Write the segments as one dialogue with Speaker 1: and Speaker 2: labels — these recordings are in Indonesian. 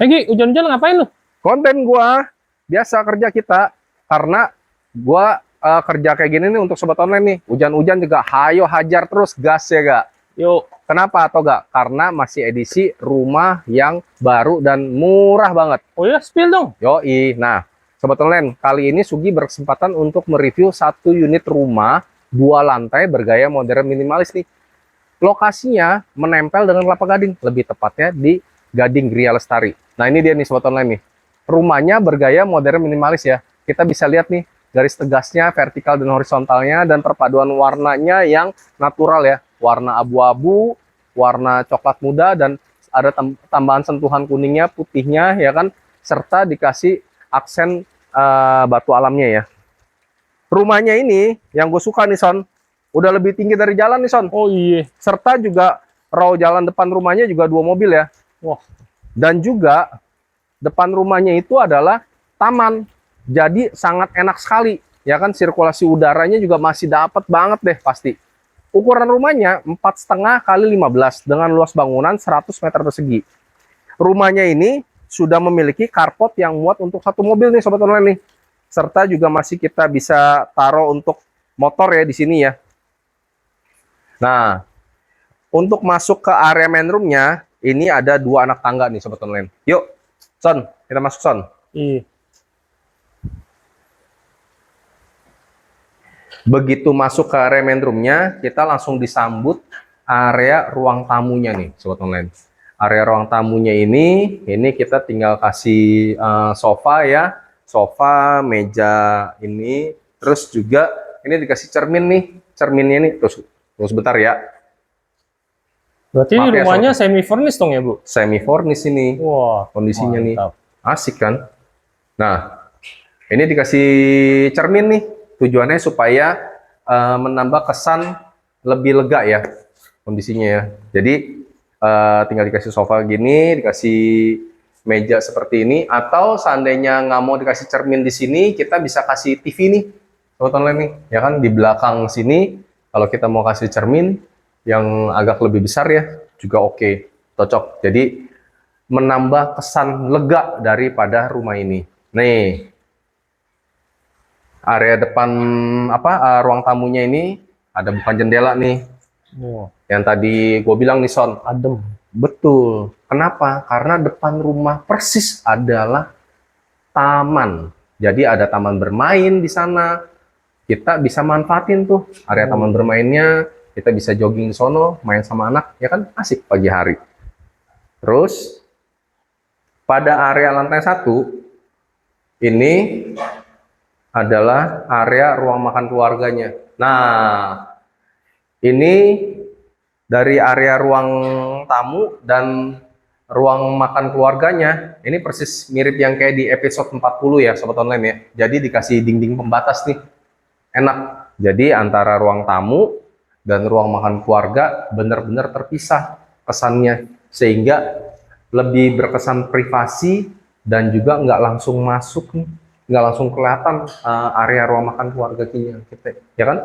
Speaker 1: Gi, hujan-hujan ngapain lu?
Speaker 2: Konten gua biasa kerja kita karena gua kerja kayak gini nih untuk sobat online nih. Hujan-hujan juga hayo hajar terus gas ya gak?
Speaker 1: Yuk.
Speaker 2: Kenapa atau gak? Karena masih edisi rumah yang baru dan murah banget.
Speaker 1: Oh ya, spill dong.
Speaker 2: Yoi. Nah, sobat online, kali ini Sugi berkesempatan untuk mereview satu unit rumah 2 lantai bergaya modern minimalis nih. Lokasinya menempel dengan Kelapa Gading, lebih tepatnya di Gading Gria Lestari. Nah, ini dia nih sobat online nih. Rumahnya bergaya modern minimalis ya. Kita bisa lihat nih garis tegasnya, vertikal dan horizontalnya, dan perpaduan warnanya yang natural ya. Warna abu-abu, warna coklat muda, dan ada tambahan sentuhan kuningnya, putihnya ya kan, serta dikasih aksen batu alamnya ya. Rumahnya ini yang gue suka nih Son, udah lebih tinggi dari jalan nih Son.
Speaker 1: Oh iya.
Speaker 2: Serta juga row jalan depan rumahnya juga 2 mobil ya.
Speaker 1: Wah.
Speaker 2: Dan juga depan rumahnya itu adalah taman. Jadi sangat enak sekali. Ya kan, sirkulasi udaranya juga masih dapat banget deh pasti. Ukuran rumahnya 4,5 kali 15 dengan luas bangunan 100 meter persegi. Rumahnya ini sudah memiliki carport yang muat untuk 1 mobil nih sobat online nih. Serta juga masih kita bisa taruh untuk motor ya di sini ya. Nah, untuk masuk ke area main roomnya, ini ada 2 anak tangga nih sobat online. Yuk, Son, kita masuk Son.
Speaker 1: Iya.
Speaker 2: Begitu masuk ke area main roomnya, kita langsung disambut area ruang tamunya nih sobat online. Area ruang tamunya ini kita tinggal kasih sofa ya, sofa, meja ini, terus juga ini dikasih cermin nih, cerminnya nih, terus sebentar ya.
Speaker 1: Berarti ini
Speaker 2: Maaf ya,
Speaker 1: rumahnya
Speaker 2: sobat.
Speaker 1: semi furnished dong ya, Bu?
Speaker 2: Semi furnish ini
Speaker 1: Wah,
Speaker 2: kondisinya nih,
Speaker 1: mantap.
Speaker 2: asik kan. Nah, ini dikasih cermin nih, tujuannya supaya menambah kesan lebih lega ya kondisinya ya. Jadi tinggal dikasih sofa gini, dikasih meja seperti ini, atau seandainya nggak mau dikasih cermin di sini, kita bisa kasih TV nih, sobat online nih, ya kan, di belakang sini. Kalau kita mau kasih cermin yang agak lebih besar ya, juga oke, cocok. Jadi menambah kesan lega daripada rumah ini. Nih, area depan ruang tamunya ini ada bukan jendela nih.
Speaker 1: Wah,
Speaker 2: Yang tadi gue bilang nih Son,
Speaker 1: adem.
Speaker 2: betul. Kenapa? Karena depan rumah persis adalah taman. Jadi ada taman bermain di sana. Kita bisa manfaatin tuh area taman bermainnya. Kita bisa jogging di sono, main sama anak, ya kan, asik pagi hari. Terus pada area lantai 1 ini adalah area ruang makan keluarganya. Nah, ini dari area ruang tamu dan ruang makan keluarganya, ini persis mirip yang kayak di episode 40 ya, sobat online ya. Jadi dikasih dinding pembatas nih, enak. Jadi antara ruang tamu dan ruang makan keluarga benar-benar terpisah kesannya, sehingga lebih berkesan privasi dan juga nggak langsung masuk nih, nggak langsung kelihatan area ruang makan keluarga kita, ya kan?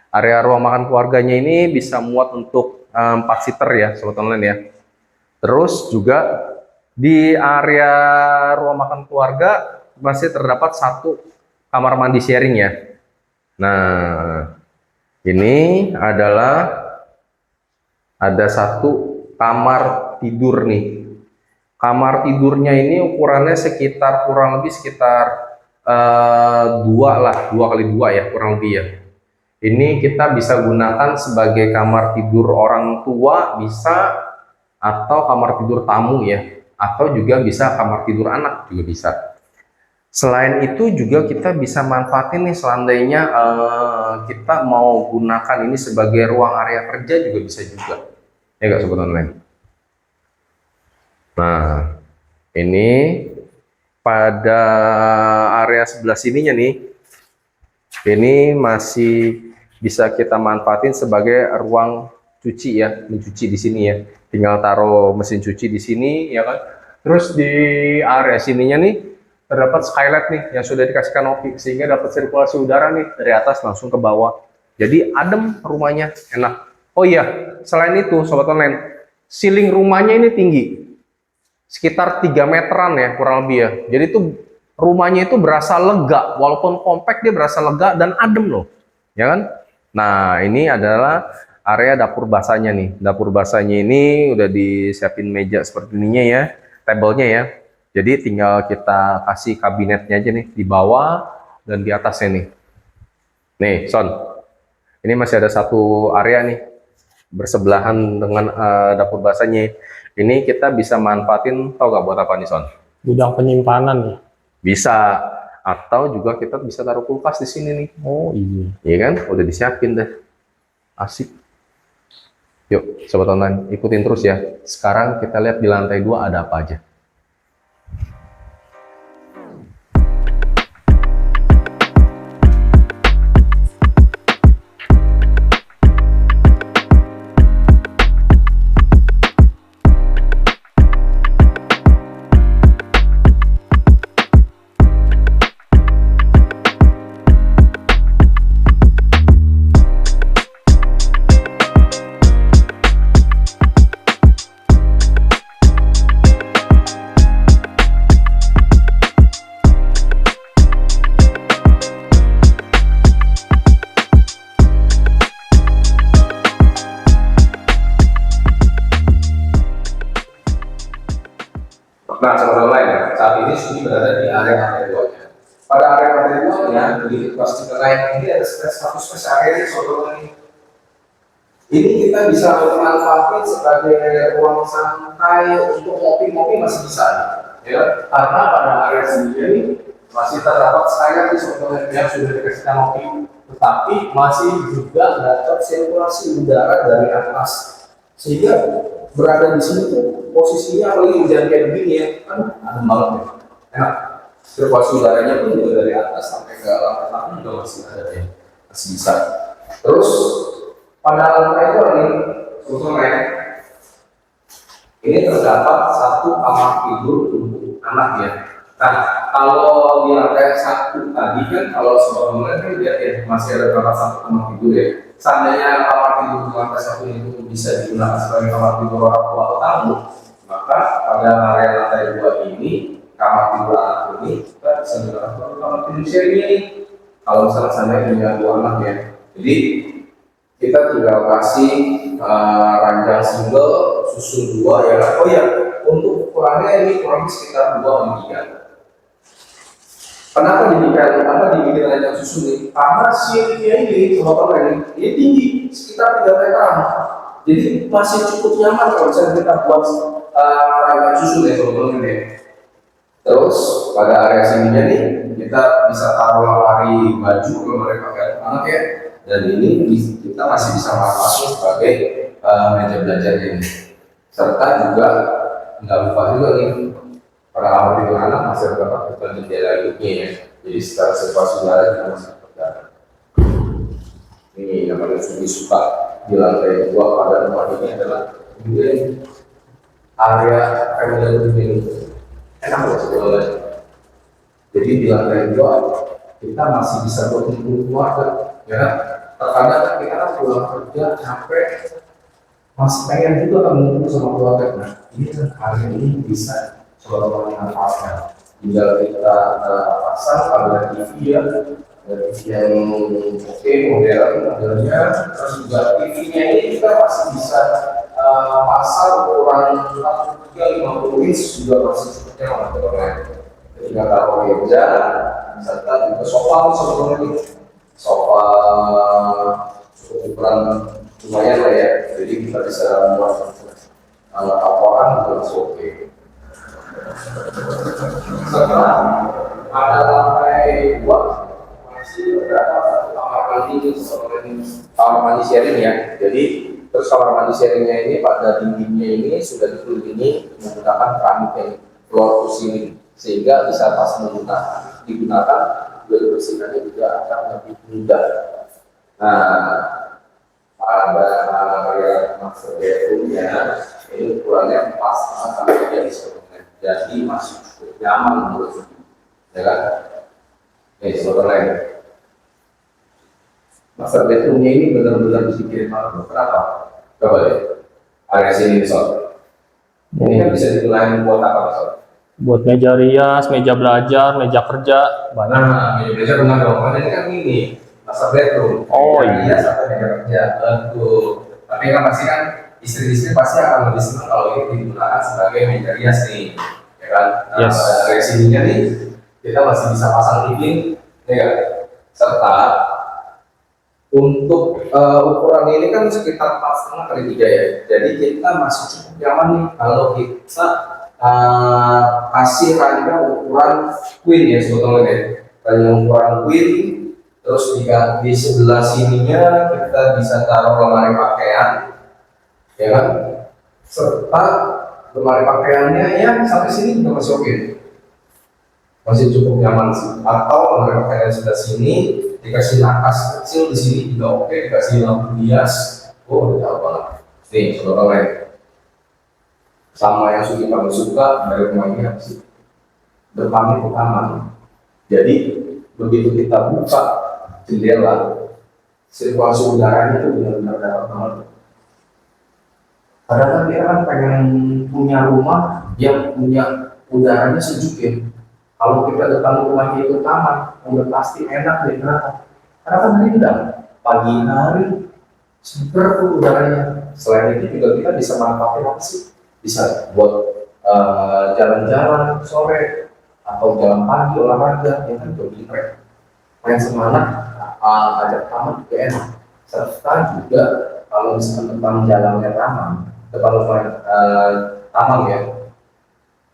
Speaker 2: Area ruang makan keluarganya ini bisa muat untuk 4 seater ya, sobat online ya. Terus juga di area ruang makan keluarga masih terdapat 1 kamar mandi sharing ya. Nah, ini adalah ada 1 kamar tidur nih. Kamar tidurnya ini ukurannya sekitar kurang lebih sekitar 2 kali 2 ya, kurang lebih ya. Ini kita bisa gunakan sebagai kamar tidur orang tua bisa, atau kamar tidur tamu ya, atau juga bisa kamar tidur anak juga bisa. Selain itu juga kita bisa manfaatin nih seandainya kita mau gunakan ini sebagai ruang area kerja juga bisa juga. Ya nggak sobat online? Nah, ini pada area sebelah sininya nih, ini masih bisa kita manfaatin sebagai ruang cuci ya, mencuci di sini ya. Tinggal taruh mesin cuci di sini ya kan. Terus di area sininya nih terdapat skylight nih yang sudah dikasih kanopi, sehingga dapat sirkulasi udara nih dari atas langsung ke bawah. Jadi adem rumahnya, enak. Oh iya, selain itu sobat online, ceiling rumahnya ini tinggi. sekitar 3 meteran ya kurang lebih ya. Jadi itu rumahnya itu berasa lega, walaupun kompak dia berasa lega dan adem loh, ya kan? Nah ini adalah area dapur basahnya nih. Dapur basahnya ini udah disiapin meja seperti ininya ya, tabelnya ya. Jadi tinggal kita kasih kabinetnya aja nih di bawah dan di atasnya nih. Nih, Son, ini masih ada satu area nih bersebelahan dengan dapur basahnya. Ini kita bisa manfaatin, tau gak buat apa nih, Son?
Speaker 1: Gudang penyimpanan ya.
Speaker 2: Bisa, atau juga kita bisa taruh kulkas di sini nih.
Speaker 1: Oh iya.
Speaker 2: Iya kan? Udah disiapin deh. Asik. Yuk, sobat online, ikutin terus ya. Sekarang kita lihat di lantai 2 ada apa aja. Nah, sobat online, saat ini Sudi berada di area lantai 2-nya. Pada area lantai 2-nya, begitu pas kita naik, ini ada satu space area sobat online. Ini kita bisa memanfaatkan sebagai ruang santai untuk ngopi-ngopi masih bisa, ya. Karena pada area sini ini masih terdapat saya di sobat yang sudah dikasihkan ngopi, tetapi masih juga dapat sirkulasi udara dari atas, sehingga berada di sini tuh posisinya apalagi hujan kayak begini ya, kan adem banget ya, enak. Sirkulasi udaranya pun juga dari atas sampai ke lantai 6 juga masih ada ya, masih bisa. Terus pada lantai itu ini, ini terdapat satu kamar tidur untuk anak ya. Nah, kalau di lantai 1 tadi kan, kalau sebelumnya kan lihat ya masih ada terdapat satu kamar tidur ya. Seandainya kamar tidur di lantai 1 itu bisa digunakan sebagai kamar tidur orang tua atau tamu, maka pada area lantai 2 ini, kamar tidur anak ini kita bisa menggunakan sebagai kamar tidur sharing ini. Kalau misalnya seandainya punya 2 anak ya, jadi kita tinggal kasih ranjang single susun 2 ya. Oh ya, untuk ukurannya ini kurang lebih sekitar 2 3. Kenapa dibikin ranjang susun ini? Karena ceilingnya ini, ini tinggi, sekitar 3 meter. Jadi masih cukup nyaman kalau misalnya kita buat ranjang susun ya, teman-teman ya. Terus pada area sininya nih, kita bisa taruh lemari baju, lemari pakaian anak ya. Dan ini kita masih bisa manfaatkan sebagai meja belajar ini. Serta juga nggak lupa juga nih, pada kamar tidur anak masih terdapat jendela hidupnya ya. Jadi secara sirkulasi udara juga masih terdapat. Ini namanya Sudi suka di lantai 2 pada rumah ini adalah kemudian area family living ini enak loh sebetulnya. Jadi di lantai 2 kita masih bisa berkumpul keluarga, ya. Terkadang kita kan pulang kerja capek, masih pengen juga kan ngumpul sama keluarga. Nah, ini kan hari ini bisa coba manfaatkan. Tinggal kita pasang kabel TV ya, TV yang oke modern modelnya, terus juga TV-nya ini kita masih bisa pasang ukuran 43-50 inch juga masih cukup nyaman teman-teman. Ketika taruh meja, serta juga sofa sebelumnya sofa ukuran lumayan lah ya, jadi kita bisa membuat laporan juga masih oke. Setelah ada lantai 2 masih beberapa satu kamar mandi seperti kamar mandi sharing ya. Jadi terus kamar mandi sharingnya ini pada dindingnya ini sudah dikelilingi menggunakan keramik yang floor to ceiling, sehingga bisa pas digunakan bersihkannya juga akan lebih mudah. Nah, pada area master bedroomnya ini ukurannya pas sampai jadi sebelumnya, jadi masih cukup nyaman menurut saya, ya kan? Soal lain, master bedroomnya ini benar-benar dipikirin banget. Kenapa? Coba deh, area sini soal. Ini kan bisa digunakan buat apa, Sob?
Speaker 1: Buat meja rias, meja belajar, meja kerja, banyak.
Speaker 2: Nah, meja belajar benar dong. Kan ini kan ini master bedroom.
Speaker 1: Oh,
Speaker 2: iya, sampai meja kerja. Betul. Tapi kan pasti kan istri-istri pasti akan lebih senang kalau ini digunakan sebagai meja rias nih, ya kan? Nah,
Speaker 1: Yes.
Speaker 2: dari sininya nih kita masih bisa pasang dinding, ya kan? Serta untuk ukuran ini kan sekitar 4,5 kali 3 ya. Jadi kita masih cukup nyaman nih kalau kita kasih rangka ukuran queen ya sebetulnya ya. Rangka ukuran queen, terus di sebelah sininya kita bisa taruh lemari pakaian, ya kan? Serta lemari pakaiannya ya sampai sini juga masih oke, masih cukup nyaman sih. Atau lemari pakaian sebelah sini dikasih nakas kecil di sini juga oke, dikasih lampu hias, oh udah jauh banget. Nih sebetulnya sama yang Sugi paling suka dari rumah ini apa sih? Depannya ke taman. Jadi begitu kita buka jendela, sirkulasi udaranya itu benar-benar dapat banget. Padahal kan dia kan pengen punya rumah yang punya udaranya sejuk ya. Kalau kita depan rumahnya itu taman, udah pasti enak deh. Kenapa? Karena kan hari udah pagi hari seger tuh udaranya. Selain itu juga kita bisa manfaatin apa sih? Bisa buat jalan-jalan sore atau jalan pagi olahraga, ya kan jogging track. Main semangat, ajak taman juga enak. Serta juga kalau misalkan depan jalannya depan rumah taman ya,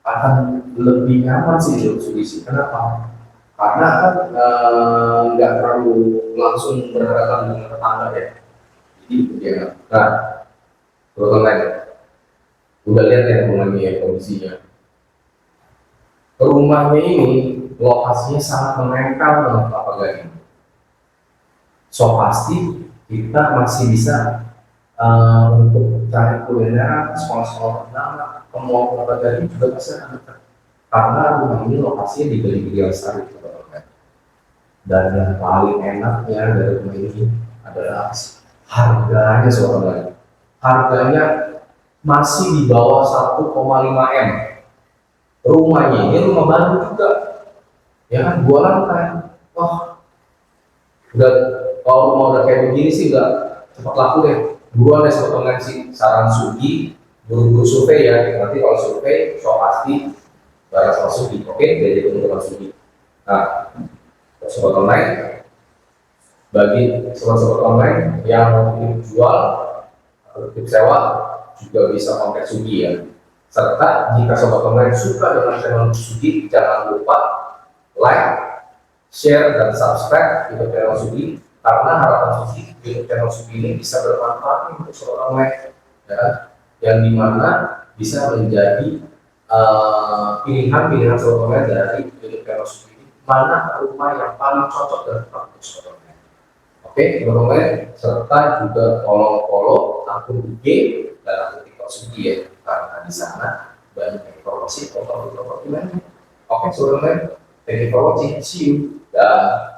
Speaker 2: akan lebih nyaman sih Sugi. Kenapa? Karena kan nggak terlalu langsung berhadapan dengan tetangga ya. Jadi ya. Nah, teman-teman, udah lihat ya rumahnya ya kondisinya. Rumahnya ini lokasinya sangat menempel dengan Kelapa Gading. So pasti kita masih bisa untuk cari kuliner, sekolah-sekolah anak, ke mall Kelapa Gading juga bisa ada. Karena rumah ini lokasinya di Geli Lestari, dan yang paling enaknya dari rumah ini adalah harganya soalnya. Harganya masih di bawah 1,5 M. Rumahnya ini rumah baru juga, ya kan, 2 lantai. Wah, udah kalau rumah udah kayak begini sih udah cepat laku deh. Buruan deh sebetulnya sih saran Sugi, buru-buru survei ya. Nanti kalau survei, so pasti barang sama Sugi. Oke, jadi untuk Sugi. Nah, sobat online, bagi sobat-sobat online yang mau jual atau titip sewa juga bisa kontak Sugi ya. Serta jika sobat online suka dengan channel Sugi, jangan lupa like, share, dan subscribe YouTube channel Sugi, karena harapan Sugi YouTube channel Sugi ini bisa bermanfaat untuk sobat online ya, yang dimana bisa menjadi pilihan sobat online dari YouTube channel Sugi ini, mana rumah yang paling cocok dan tepat untuk sobat online. Oke, teman-teman, serta juga follow akun IG dan akun TikTok Sugi ya, karena di sana banyak informasi tentang properti lainnya. Oke, teman-teman, thank you for watching, see you, dan